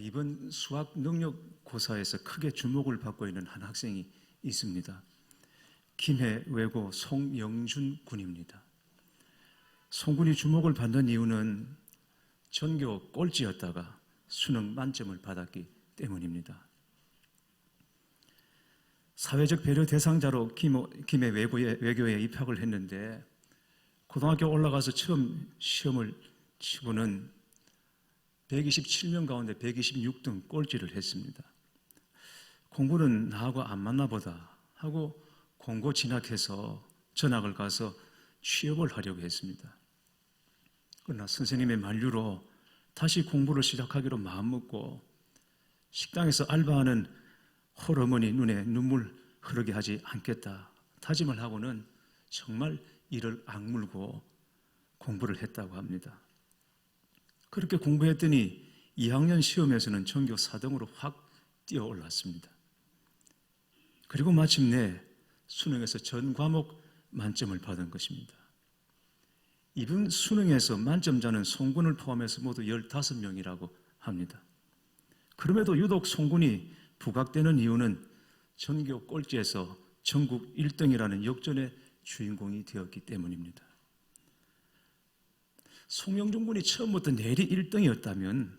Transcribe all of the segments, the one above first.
이번 수학 능력고사에서 크게 주목을 받고 있는 한 학생이 있습니다. 김해 외고 송영준 군입니다. 송 군이 주목을 받는 이유는 전교 꼴찌였다가 수능 만점을 받았기 때문입니다. 사회적 배려 대상자로 김해 외교에 입학을 했는데 고등학교 올라가서 처음 시험을 치고는 127명 가운데 126등 꼴찌를 했습니다. 공부는 나하고 안 맞나 보다 하고 공고 진학해서 전학을 가서 취업을 하려고 했습니다. 그러나 선생님의 만류로 다시 공부를 시작하기로 마음먹고 식당에서 알바하는 홀어머니 눈에 눈물 흐르게 하지 않겠다 다짐을 하고는 정말 이를 악물고 공부를 했다고 합니다. 그렇게 공부했더니 2학년 시험에서는 전교 4등으로 확 뛰어올랐습니다. 그리고 마침내 수능에서 전 과목 만점을 받은 것입니다. 이번 수능에서 만점자는 송군을 포함해서 모두 15명이라고 합니다. 그럼에도 유독 송군이 부각되는 이유는 전교 꼴찌에서 전국 1등이라는 역전의 주인공이 되었기 때문입니다. 송영준 군이 처음부터 내리 1등이었다면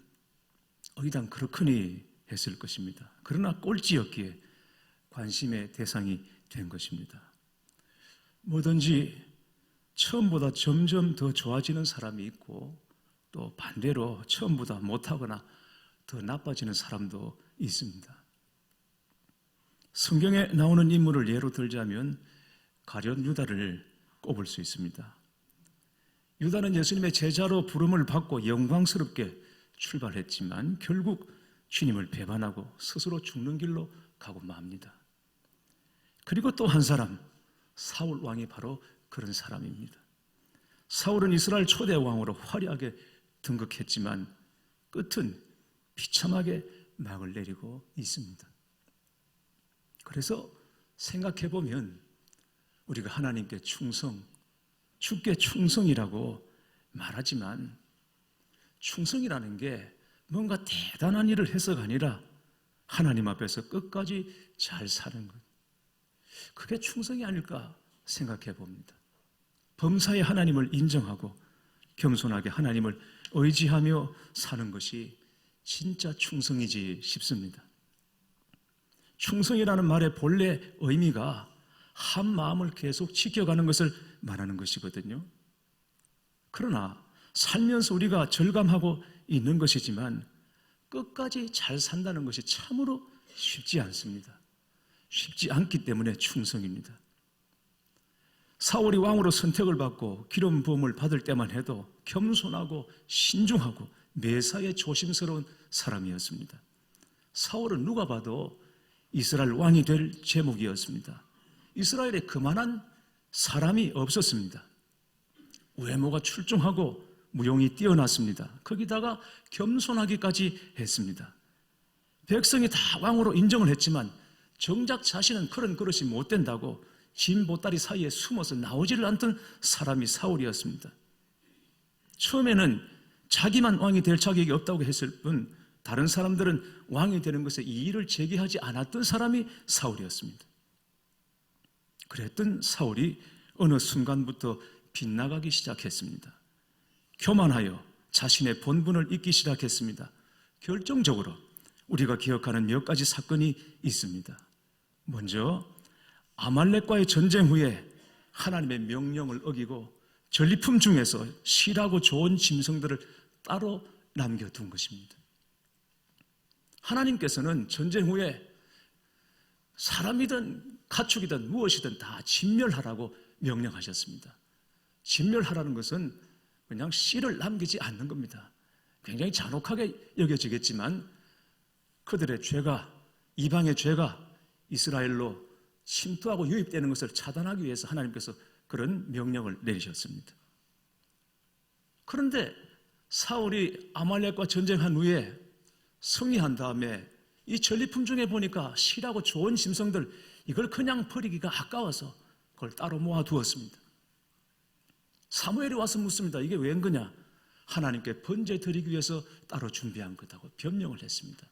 의당 그렇거니 했을 것입니다. 그러나 꼴찌였기에 관심의 대상이 된 것입니다. 뭐든지 처음보다 점점 더 좋아지는 사람이 있고 또 반대로 처음보다 못하거나 더 나빠지는 사람도 있습니다. 성경에 나오는 인물을 예로 들자면 가룟 유다를 꼽을 수 있습니다. 유다는 예수님의 제자로 부름을 받고 영광스럽게 출발했지만 결국 주님을 배반하고 스스로 죽는 길로 가고 맙니다. 그리고 또 한 사람, 사울 왕이 바로 그런 사람입니다. 사울은 이스라엘 초대 왕으로 화려하게 등극했지만 끝은 비참하게 막을 내리고 있습니다. 그래서 생각해보면 우리가 하나님께 충성, 주께 충성이라고 말하지만 충성이라는 게 뭔가 대단한 일을 해서가 아니라 하나님 앞에서 끝까지 잘 사는 것, 그게 충성이 아닐까 생각해 봅니다. 범사에 하나님을 인정하고 겸손하게 하나님을 의지하며 사는 것이 진짜 충성이지 싶습니다. 충성이라는 말의 본래 의미가 한 마음을 계속 지켜가는 것을 말하는 것이거든요. 그러나 살면서 우리가 절감하고 있는 것이지만 끝까지 잘 산다는 것이 참으로 쉽지 않습니다. 쉽지 않기 때문에 충성입니다. 사울이 왕으로 선택을 받고 기름 부음을 받을 때만 해도 겸손하고 신중하고 매사에 조심스러운 사람이었습니다. 사울은 누가 봐도 이스라엘 왕이 될 제목이었습니다. 이스라엘에 그만한 사람이 없었습니다. 외모가 출중하고 무용이 뛰어났습니다. 거기다가 겸손하기까지 했습니다. 백성이 다 왕으로 인정을 했지만 정작 자신은 그런 그릇이 못 된다고 진 보따리 사이에 숨어서 나오지를 않던 사람이 사울이었습니다. 처음에는 자기만 왕이 될 자격이 없다고 했을 뿐 다른 사람들은 왕이 되는 것에 이의를 제기하지 않았던 사람이 사울이었습니다. 그랬던 사울이 어느 순간부터 빗나가기 시작했습니다. 교만하여 자신의 본분을 잊기 시작했습니다. 결정적으로 우리가 기억하는 몇 가지 사건이 있습니다. 먼저 아말렉과의 전쟁 후에 하나님의 명령을 어기고 전리품 중에서 실하고 좋은 짐승들을 따로 남겨둔 것입니다. 하나님께서는 전쟁 후에 사람이든 가축이든 무엇이든 다 진멸하라고 명령하셨습니다. 진멸하라는 것은 그냥 씨를 남기지 않는 겁니다. 굉장히 잔혹하게 여겨지겠지만 그들의 죄가, 이방의 죄가 이스라엘로 침투하고 유입되는 것을 차단하기 위해서 하나님께서 그런 명령을 내리셨습니다. 그런데 사울이 아말렉과 전쟁한 후에 승리한 다음에 이 전리품 중에 보니까 실하고 좋은 짐승들, 이걸 그냥 버리기가 아까워서 그걸 따로 모아두었습니다. 사무엘이 와서 묻습니다. 이게 웬 거냐? 하나님께 번제 드리기 위해서 따로 준비한 거다고 변명을 했습니다.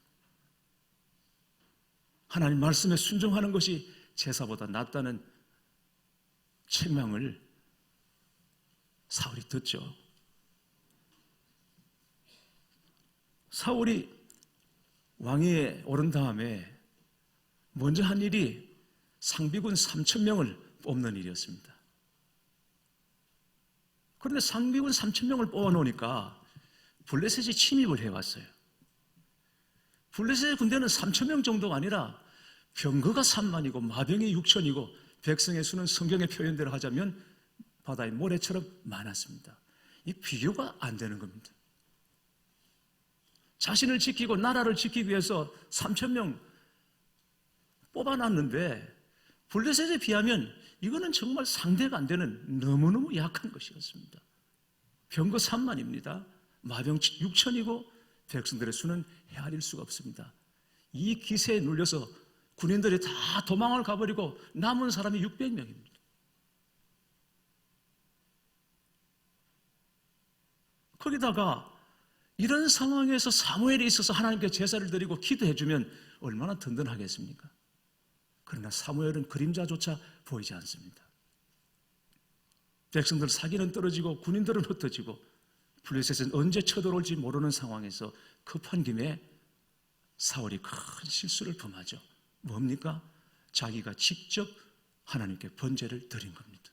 하나님 말씀에 순종하는 것이 제사보다 낫다는 책망을 사울이 듣죠. 사울이 왕위에 오른 다음에 먼저 한 일이 상비군 3,000명을 뽑는 일이었습니다. 그런데 상비군 3,000명을 뽑아놓으니까 블레셋이 침입을 해왔어요. 블레셋의 군대는 3,000명 정도가 아니라 병거가 3만이고 마병이 6천이고 백성의 수는 성경의 표현대로 하자면 바다의 모래처럼 많았습니다. 이 비교가 안 되는 겁니다. 자신을 지키고 나라를 지키기 위해서 3,000명 뽑아놨는데 블레셋에 비하면 이거는 정말 상대가 안 되는 너무너무 약한 것이었습니다. 병거 3만입니다. 마병 6천이고 백성들의 수는 헤아릴 수가 없습니다. 이 기세에 눌려서 군인들이 다 도망을 가버리고 남은 사람이 600명입니다. 거기다가 이런 상황에서 사무엘이 있어서 하나님께 제사를 드리고 기도해주면 얼마나 든든하겠습니까? 그러나 사무엘은 그림자조차 보이지 않습니다. 백성들 사기는 떨어지고 군인들은 흩어지고 블레셋은 언제 쳐들어올지 모르는 상황에서 급한 김에 사울이 큰 실수를 범하죠. 뭡니까? 자기가 직접 하나님께 번제를 드린 겁니다.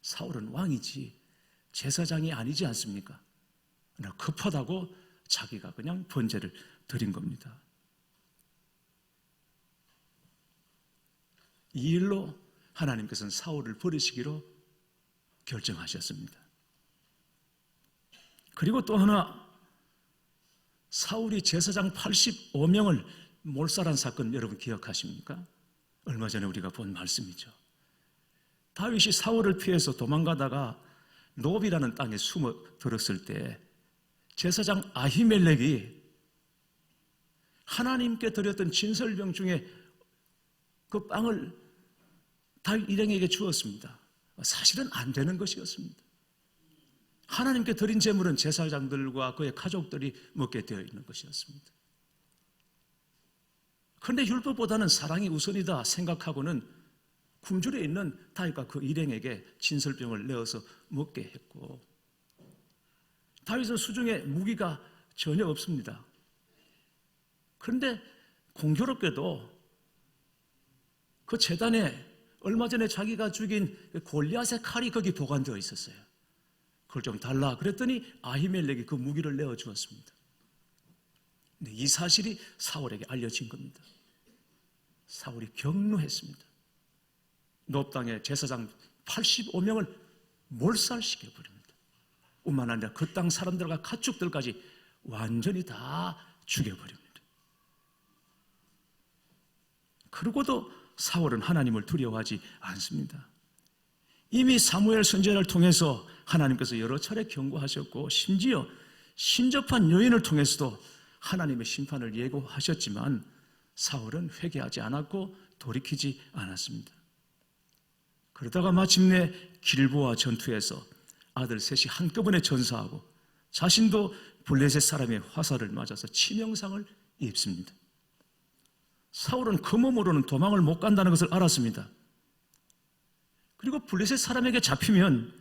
사울은 왕이지 제사장이 아니지 않습니까? 그러나 급하다고 자기가 그냥 번제를 드린 겁니다. 이 일로 하나님께서는 사울을 버리시기로 결정하셨습니다. 그리고 또 하나, 사울이 제사장 85명을 몰살한 사건 여러분 기억하십니까? 얼마 전에 우리가 본 말씀이죠. 다윗이 사울을 피해서 도망가다가 노비라는 땅에 숨어 들었을 때 제사장 아히멜렉이 하나님께 드렸던 진설병 중에 그 빵을 다윗 일행에게 주었습니다. 사실은 안 되는 것이었습니다. 하나님께 드린 제물은 제사장들과 그의 가족들이 먹게 되어 있는 것이었습니다. 그런데 율법보다는 사랑이 우선이다 생각하고는 궁줄에 있는 다윗과 그 일행에게 진설병을 내어서 먹게 했고, 다윗은 수중에 무기가 전혀 없습니다. 그런데 공교롭게도 그 제단에 얼마 전에 자기가 죽인 골리앗의 칼이 거기 보관되어 있었어요. 그걸 좀 달라 그랬더니 아히멜렉이 그 무기를 내어주었습니다. 근데 이 사실이 사울에게 알려진 겁니다. 사울이 격노했습니다. 노브 땅의 제사장 85명을 몰살시켜버립니다. 뿐만 아니라 그 땅 사람들과 가축들까지 완전히 다 죽여버립니다. 그러고도 사울은 하나님을 두려워하지 않습니다. 이미 사무엘 선지자를 통해서 하나님께서 여러 차례 경고하셨고 심지어 신접한 여인을 통해서도 하나님의 심판을 예고하셨지만 사울은 회개하지 않았고 돌이키지 않았습니다. 그러다가 마침내 길보아 전투에서 아들 셋이 한꺼번에 전사하고 자신도 블레셋 사람의 화살을 맞아서 치명상을 입습니다. 사울은 그 몸으로는 도망을 못 간다는 것을 알았습니다. 그리고 블레셋 사람에게 잡히면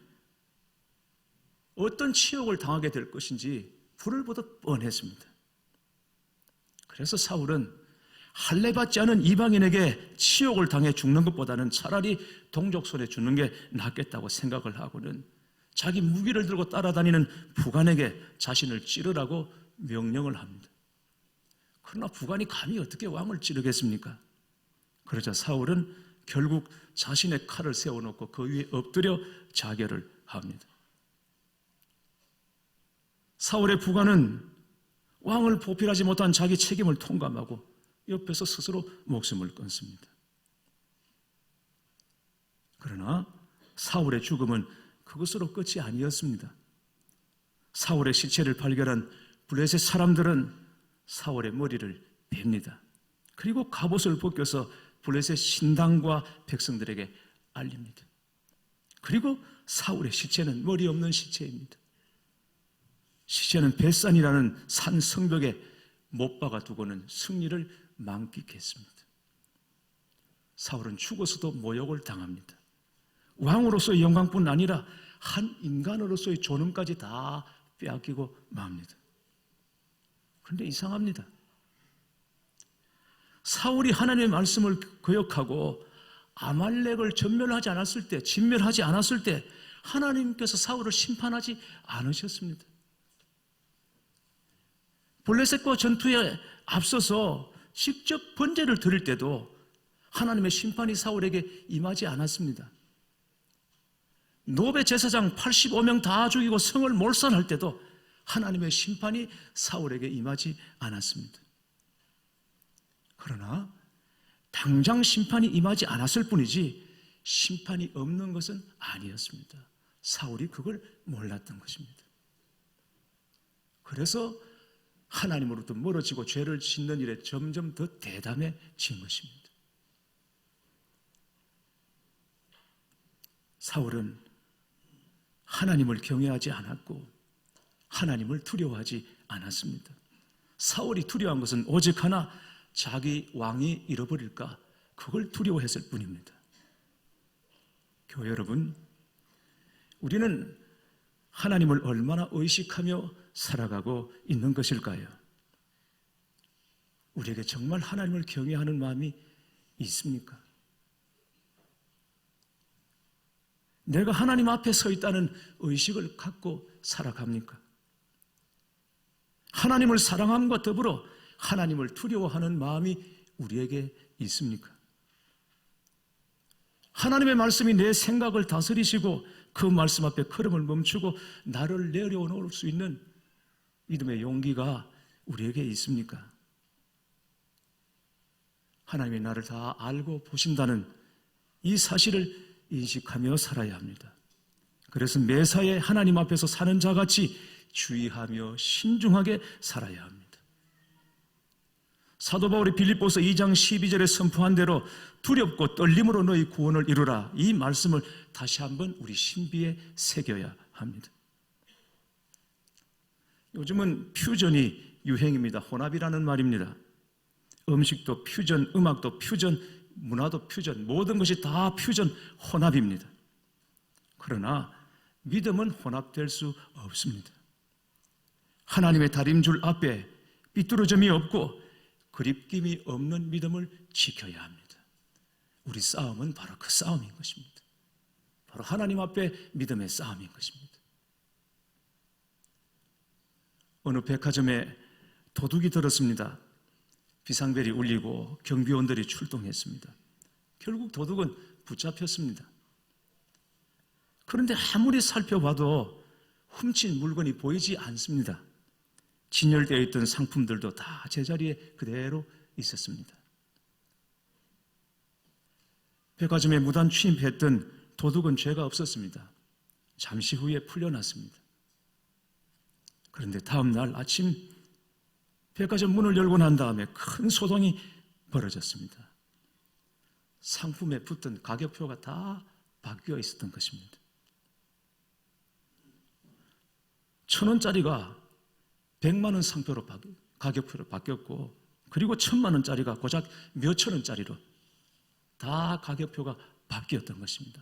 어떤 치욕을 당하게 될 것인지 불을 보듯 뻔했습니다. 그래서 사울은 할례받지 않은 이방인에게 치욕을 당해 죽는 것보다는 차라리 동족 손에 죽는 게 낫겠다고 생각을 하고는 자기 무기를 들고 따라다니는 부관에게 자신을 찌르라고 명령을 합니다. 그러나 부관이 감히 어떻게 왕을 찌르겠습니까? 그러자 사울은 결국 자신의 칼을 세워놓고 그 위에 엎드려 자결을 합니다. 사울의 부관은 왕을 보필하지 못한 자기 책임을 통감하고 옆에서 스스로 목숨을 끊습니다. 그러나 사울의 죽음은 그것으로 끝이 아니었습니다. 사울의 시체를 발견한 블레셋 사람들은 사울의 머리를 벨니다. 그리고 갑옷을 벗겨서 블레셋 신당과 백성들에게 알립니다. 그리고 사울의 시체는 머리 없는 시체입니다. 시체는 벳산이라는 산 성벽에 못 박아 두고는 승리를 만끽했습니다. 사울은 죽어서도 모욕을 당합니다. 왕으로서의 영광뿐 아니라 한 인간으로서의 존엄까지 다 빼앗기고 맙니다. 그런데 이상합니다. 사울이 하나님의 말씀을 거역하고 아말렉을 진멸하지 않았을 때 하나님께서 사울을 심판하지 않으셨습니다. 블레셋과 전투에 앞서서 직접 번제를 드릴 때도 하나님의 심판이 사울에게 임하지 않았습니다. 노베 제사장 85명 다 죽이고 성을 몰살할 때도 하나님의 심판이 사울에게 임하지 않았습니다. 그러나 당장 심판이 임하지 않았을 뿐이지 심판이 없는 것은 아니었습니다. 사울이 그걸 몰랐던 것입니다. 그래서 하나님으로부터 멀어지고 죄를 짓는 일에 점점 더 대담해진 것입니다. 사울은 하나님을 경외하지 않았고 하나님을 두려워하지 않았습니다. 사울이 두려워한 것은 오직 하나, 자기 왕이 잃어버릴까, 그걸 두려워했을 뿐입니다. 교회 여러분, 우리는 하나님을 얼마나 의식하며 살아가고 있는 것일까요? 우리에게 정말 하나님을 경외하는 마음이 있습니까? 내가 하나님 앞에 서 있다는 의식을 갖고 살아갑니까? 하나님을 사랑함과 더불어 하나님을 두려워하는 마음이 우리에게 있습니까? 하나님의 말씀이 내 생각을 다스리시고 그 말씀 앞에 걸음을 멈추고 나를 내려놓을 수 있는 믿음의 용기가 우리에게 있습니까? 하나님이 나를 다 알고 보신다는 이 사실을 인식하며 살아야 합니다. 그래서 매사에 하나님 앞에서 사는 자같이 주의하며 신중하게 살아야 합니다. 사도 바울이 빌립보서 2장 12절에 선포한 대로 두렵고 떨림으로 너희 구원을 이루라, 이 말씀을 다시 한번 우리 신비에 새겨야 합니다. 요즘은 퓨전이 유행입니다. 혼합이라는 말입니다. 음식도 퓨전, 음악도 퓨전, 문화도 퓨전, 모든 것이 다 퓨전, 혼합입니다. 그러나 믿음은 혼합될 수 없습니다. 하나님의 다림줄 앞에 삐뚤어짐이 없고 그립김이 없는 믿음을 지켜야 합니다. 우리 싸움은 바로 그 싸움인 것입니다. 바로 하나님 앞에 믿음의 싸움인 것입니다. 어느 백화점에 도둑이 들었습니다. 비상벨이 울리고 경비원들이 출동했습니다. 결국 도둑은 붙잡혔습니다. 그런데 아무리 살펴봐도 훔친 물건이 보이지 않습니다. 진열되어 있던 상품들도 다 제자리에 그대로 있었습니다. 백화점에 무단 침입했던 도둑은 죄가 없었습니다. 잠시 후에 풀려났습니다. 그런데 다음 날 아침 백화점 문을 열고 난 다음에 큰 소동이 벌어졌습니다. 상품에 붙던 가격표가 다 바뀌어 있었던 것입니다. 1,000원짜리가 100만 원 상표로 가격표로 바뀌었고, 그리고 1,000만 원짜리가 고작 몇천 원짜리로 다 가격표가 바뀌었던 것입니다.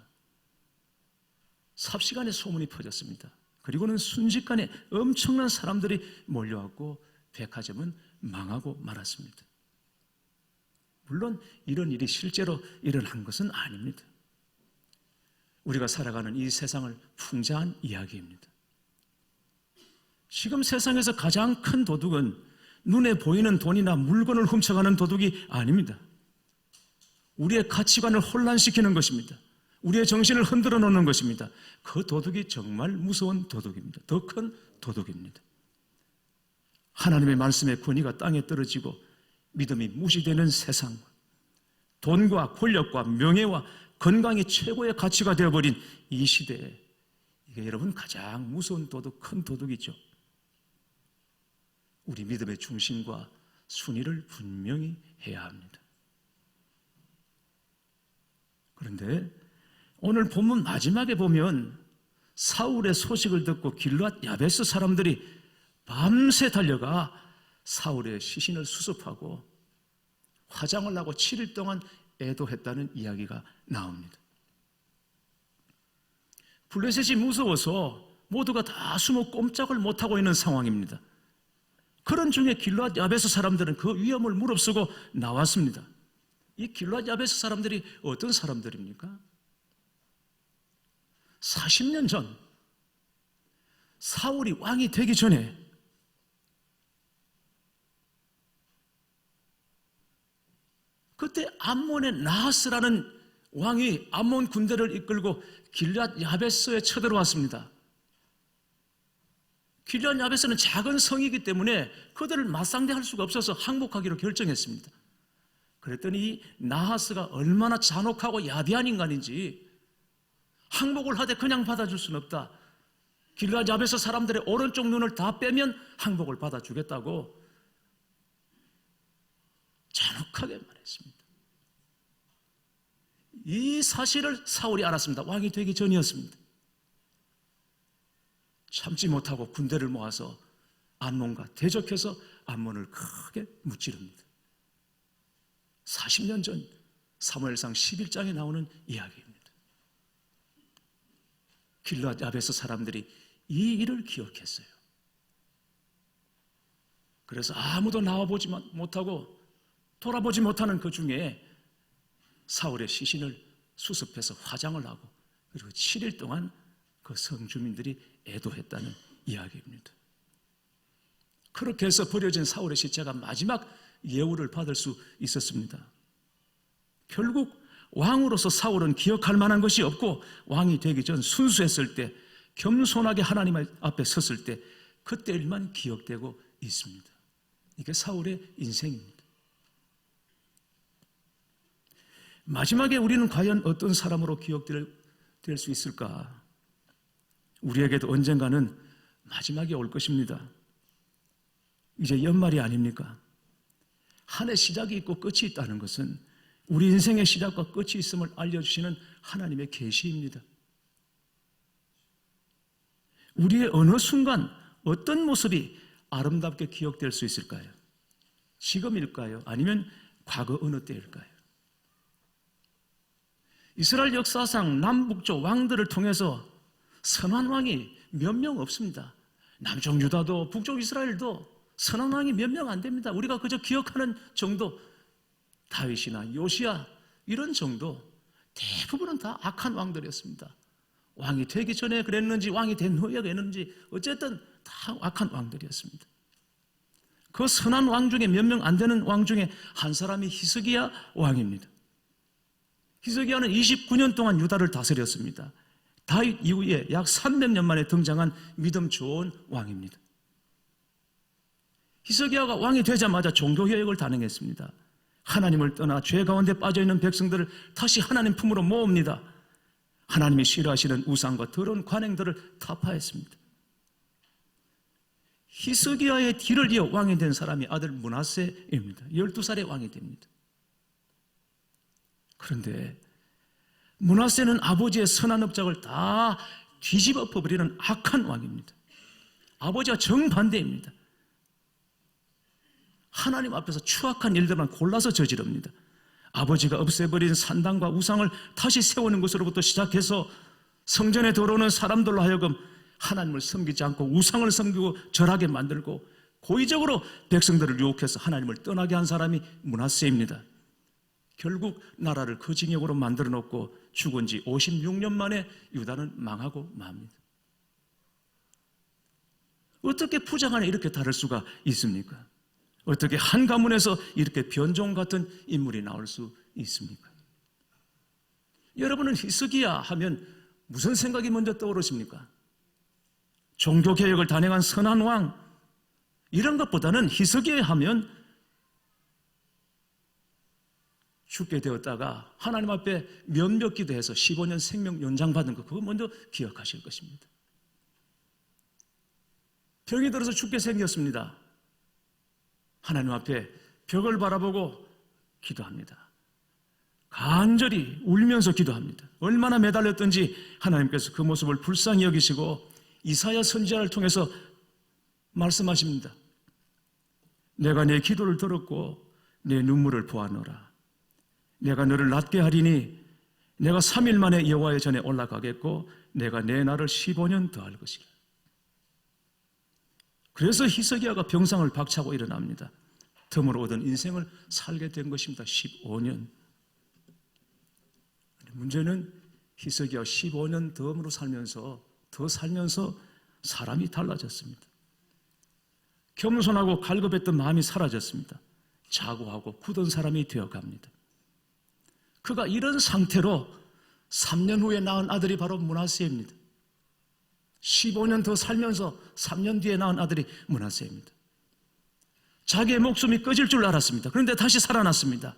삽시간에 소문이 퍼졌습니다. 그리고는 순식간에 엄청난 사람들이 몰려왔고 백화점은 망하고 말았습니다. 물론 이런 일이 실제로 일어난 것은 아닙니다. 우리가 살아가는 이 세상을 풍자한 이야기입니다. 지금 세상에서 가장 큰 도둑은 눈에 보이는 돈이나 물건을 훔쳐가는 도둑이 아닙니다. 우리의 가치관을 혼란시키는 것입니다. 우리의 정신을 흔들어 놓는 것입니다. 그 도둑이 정말 무서운 도둑입니다. 더 큰 도둑입니다. 하나님의 말씀의 권위가 땅에 떨어지고 믿음이 무시되는 세상, 돈과 권력과 명예와 건강이 최고의 가치가 되어버린 이 시대에 이게 여러분 가장 무서운 도둑, 큰 도둑이죠. 우리 믿음의 중심과 순위를 분명히 해야 합니다. 그런데 오늘 본문 마지막에 보면 사울의 소식을 듣고 길르앗 야베스 사람들이 밤새 달려가 사울의 시신을 수습하고 화장을 하고 7일 동안 애도했다는 이야기가 나옵니다. 블레셋이 무서워서 모두가 다 숨어 꼼짝을 못하고 있는 상황입니다. 그런 중에 길르앗 야베스 사람들은 그 위험을 무릅쓰고 나왔습니다. 이 길르앗 야베스 사람들이 어떤 사람들입니까? 40년 전 사울이 왕이 되기 전에 그때 암몬의 나하스라는 왕이 암몬 군대를 이끌고 길르앗 야베스에 쳐들어왔습니다. 길르앗 야베스는 작은 성이기 때문에 그들을 맞상대할 수가 없어서 항복하기로 결정했습니다. 그랬더니 이 나하스가 얼마나 잔혹하고 야비한 인간인지 항복을 하되 그냥 받아줄 수는 없다. 길르앗 야베스 사람들의 오른쪽 눈을 다 빼면 항복을 받아주겠다고 잔혹하게 말했습니다. 이 사실을 사울이 알았습니다. 왕이 되기 전이었습니다. 참지 못하고 군대를 모아서 암몬과 대적해서 암몬을 크게 무찌릅니다. 40년 전 사무엘상 11장에 나오는 이야기입니다. 길르앗 야베스 사람들이 이 일을 기억했어요. 그래서 아무도 나와보지 못하고 돌아보지 못하는 그 중에 사울의 시신을 수습해서 화장을 하고 그리고 7일 동안 그 성주민들이 애도했다는 이야기입니다. 그렇게 해서 버려진 사울의 시체가 마지막 예우를 받을 수 있었습니다. 결국 왕으로서 사울은 기억할 만한 것이 없고 왕이 되기 전 순수했을 때 겸손하게 하나님 앞에 섰을 때 그때 일만 기억되고 있습니다. 이게 사울의 인생입니다. 마지막에 우리는 과연 어떤 사람으로 기억될 수 있을까? 우리에게도 언젠가는 마지막이 올 것입니다. 이제 연말이 아닙니까? 한 해 시작이 있고 끝이 있다는 것은 우리 인생의 시작과 끝이 있음을 알려주시는 하나님의 계시입니다. 우리의 어느 순간 어떤 모습이 아름답게 기억될 수 있을까요? 지금일까요? 아니면 과거 어느 때일까요? 이스라엘 역사상 남북쪽 왕들을 통해서 선한 왕이 몇 명 없습니다. 남쪽 유다도 북쪽 이스라엘도 선한 왕이 몇 명 안 됩니다. 우리가 그저 기억하는 정도, 다윗이나 요시야 이런 정도, 대부분은 다 악한 왕들이었습니다. 왕이 되기 전에 그랬는지 왕이 된 후에 그랬는지 어쨌든 다 악한 왕들이었습니다. 그 선한 왕 중에 몇 명 안 되는 왕 중에 한 사람이 히스기야 왕입니다. 히스기야는 29년 동안 유다를 다스렸습니다. 다윗 이후에 약 300년 만에 등장한 믿음 좋은 왕입니다. 히스기야가 왕이 되자마자 종교개혁을 단행했습니다. 하나님을 떠나 죄 가운데 빠져있는 백성들을 다시 하나님 품으로 모읍니다. 하나님이 싫어하시는 우상과 더러운 관행들을 타파했습니다. 히스기야의 뒤를 이어 왕이 된 사람이 아들 므낫세입니다. 12살에 왕이 됩니다. 그런데 므낫세는 아버지의 선한 업적을 다 뒤집어 엎어버리는 악한 왕입니다. 아버지와 정반대입니다. 하나님 앞에서 추악한 일들만 골라서 저지릅니다. 아버지가 없애버린 산당과 우상을 다시 세우는 것으로부터 시작해서 성전에 들어오는 사람들로 하여금 하나님을 섬기지 않고 우상을 섬기고 절하게 만들고 고의적으로 백성들을 유혹해서 하나님을 떠나게 한 사람이 므낫세입니다. 결국 나라를 그 징역으로 만들어 놓고 죽은 지 56년 만에 유다는 망하고 맙니다. 어떻게 푸장안에 이렇게 다를 수가 있습니까? 어떻게 한 가문에서 이렇게 변종 같은 인물이 나올 수 있습니까? 여러분은 히스기야 하면 무슨 생각이 먼저 떠오르십니까? 종교개혁을 단행한 선한 왕, 이런 것보다는 히스기야 하면 죽게 되었다가 하나님 앞에 몇몇 기도해서 15년 생명 연장받은 거, 그거 먼저 기억하실 것입니다. 병이 들어서 죽게 생겼습니다. 하나님 앞에 벽을 바라보고 기도합니다. 간절히 울면서 기도합니다. 얼마나 매달렸던지 하나님께서 그 모습을 불쌍히 여기시고 이사야 선지자를 통해서 말씀하십니다. 내가 내 기도를 들었고 내 눈물을 보았노라. 내가 너를 낫게 하리니 내가 3일 만에 여호와의 전에 올라가겠고 내가 내 날을 15년 더할 것이라. 그래서 히스기야가 병상을 박차고 일어납니다. 덤으로 얻은 인생을 살게 된 것입니다. 15년. 문제는 히스기야 15년 덤으로 더 살면서 사람이 달라졌습니다. 겸손하고 갈급했던 마음이 사라졌습니다. 자고하고 굳은 사람이 되어갑니다. 그가 이런 상태로 3년 후에 낳은 아들이 바로 므낫세입니다. 15년 더 살면서 3년 뒤에 낳은 아들이 므낫세입니다. 자기의 목숨이 꺼질 줄 알았습니다. 그런데 다시 살아났습니다.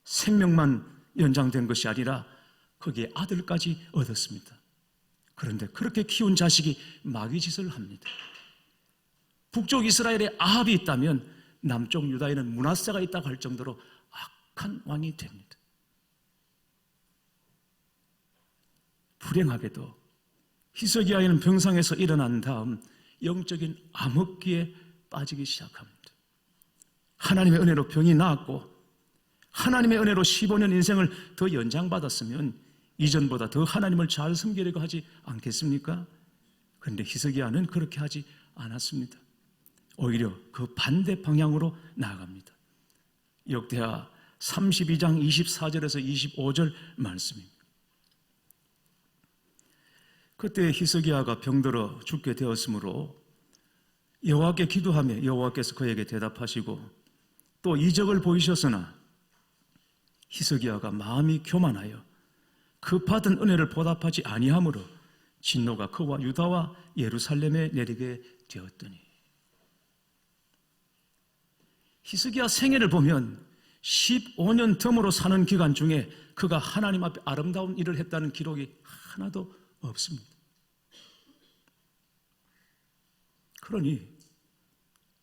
생명만 연장된 것이 아니라 거기에 아들까지 얻었습니다. 그런데 그렇게 키운 자식이 마귀짓을 합니다. 북쪽 이스라엘에 아합이 있다면 남쪽 유다에는 므낫세가 있다고 할 정도로 악한 왕이 됩니다. 불행하게도 히스기야는 병상에서 일어난 다음 영적인 암흑기에 빠지기 시작합니다. 하나님의 은혜로 병이 나았고 하나님의 은혜로 15년 인생을 더 연장받았으면 이전보다 더 하나님을 잘 섬기려고 하지 않겠습니까? 그런데 히스기야는 그렇게 하지 않았습니다. 오히려 그 반대 방향으로 나아갑니다. 역대하 32장 24절에서 25절 말씀입니다. 그때 히스기야가 병들어 죽게 되었으므로 여호와께 기도하며 여호와께서 그에게 대답하시고 또 이적을 보이셨으나 히스기야가 마음이 교만하여 그 받은 은혜를 보답하지 아니하므로 진노가 그와 유다와 예루살렘에 내리게 되었더니. 히스기야 생애를 보면 15년 덤으로 사는 기간 중에 그가 하나님 앞에 아름다운 일을 했다는 기록이 하나도 없습니다. 그러니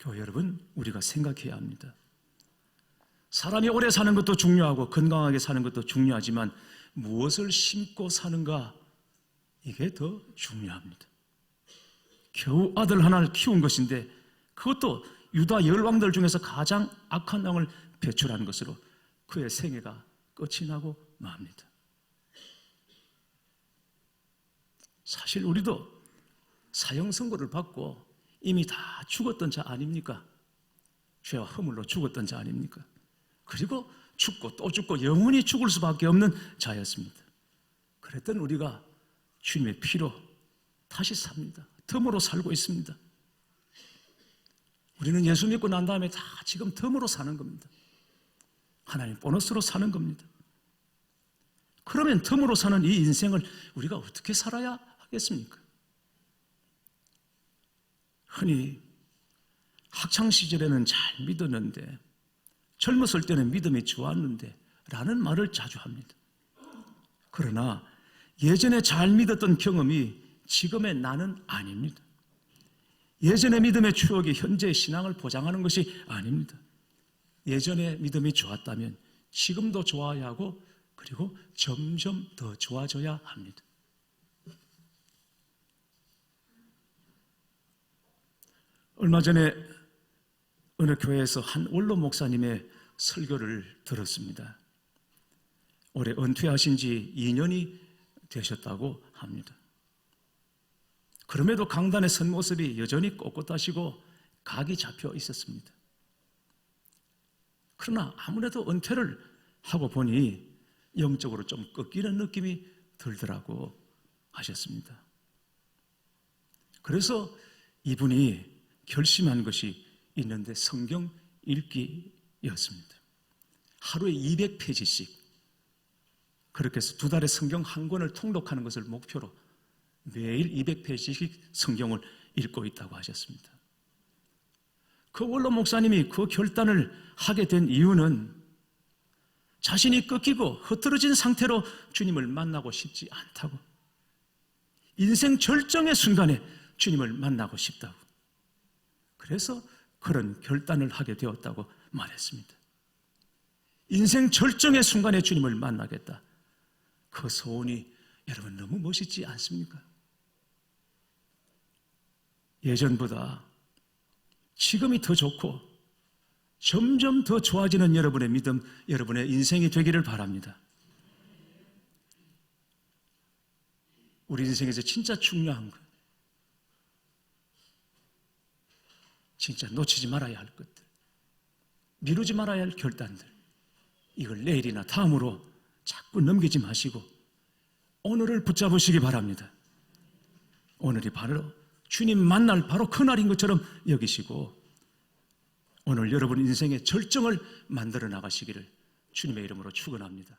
교회 여러분, 우리가 생각해야 합니다. 사람이 오래 사는 것도 중요하고 건강하게 사는 것도 중요하지만 무엇을 심고 사는가, 이게 더 중요합니다. 겨우 아들 하나를 키운 것인데 그것도 유다 열왕들 중에서 가장 악한 왕을 배출한 것으로 그의 생애가 끝이 나고 맙니다. 사실 우리도 사형 선고를 받고 이미 다 죽었던 자 아닙니까? 죄와 허물로 죽었던 자 아닙니까? 그리고 죽고 또 죽고 영원히 죽을 수밖에 없는 자였습니다. 그랬던 우리가 주님의 피로 다시 삽니다. 덤으로 살고 있습니다. 우리는 예수 믿고 난 다음에 다 지금 덤으로 사는 겁니다. 하나님 보너스로 사는 겁니다. 그러면 덤으로 사는 이 인생을 우리가 어떻게 살아야 하겠습니까? 흔히 학창시절에는 잘 믿었는데 젊었을 때는 믿음이 좋았는데 라는 말을 자주 합니다. 그러나 예전에 잘 믿었던 경험이 지금의 나는 아닙니다. 예전의 믿음의 추억이 현재의 신앙을 보장하는 것이 아닙니다. 예전에 믿음이 좋았다면 지금도 좋아야 하고 그리고 점점 더 좋아져야 합니다. 얼마 전에 어느 교회에서 한 원로 목사님의 설교를 들었습니다. 올해 은퇴하신 지 2년이 되셨다고 합니다. 그럼에도 강단에 선 모습이 여전히 꼿꼿하시고 각이 잡혀 있었습니다. 그러나 아무래도 은퇴를 하고 보니 영적으로 좀 꺾이는 느낌이 들더라고 하셨습니다. 그래서 이분이 결심한 것이 있는데 성경 읽기였습니다. 하루에 200페이지씩 그렇게 해서 2달에 성경 한 권을 통독하는 것을 목표로 매일 200페이지씩 성경을 읽고 있다고 하셨습니다. 그 원로 목사님이 그 결단을 하게 된 이유는 자신이 꺾이고 흐트러진 상태로 주님을 만나고 싶지 않다고, 인생 절정의 순간에 주님을 만나고 싶다고, 그래서 그런 결단을 하게 되었다고 말했습니다. 인생 절정의 순간에 주님을 만나겠다. 그 소원이 여러분 너무 멋있지 않습니까? 예전보다 지금이 더 좋고 점점 더 좋아지는 여러분의 믿음, 여러분의 인생이 되기를 바랍니다. 우리 인생에서 진짜 중요한 것, 진짜 놓치지 말아야 할 것들, 미루지 말아야 할 결단들, 이걸 내일이나 다음으로 자꾸 넘기지 마시고 오늘을 붙잡으시기 바랍니다. 오늘이 바로 주님 만날 바로 그날인 것처럼 여기시고 오늘 여러분 인생의 절정을 만들어 나가시기를 주님의 이름으로 축원합니다.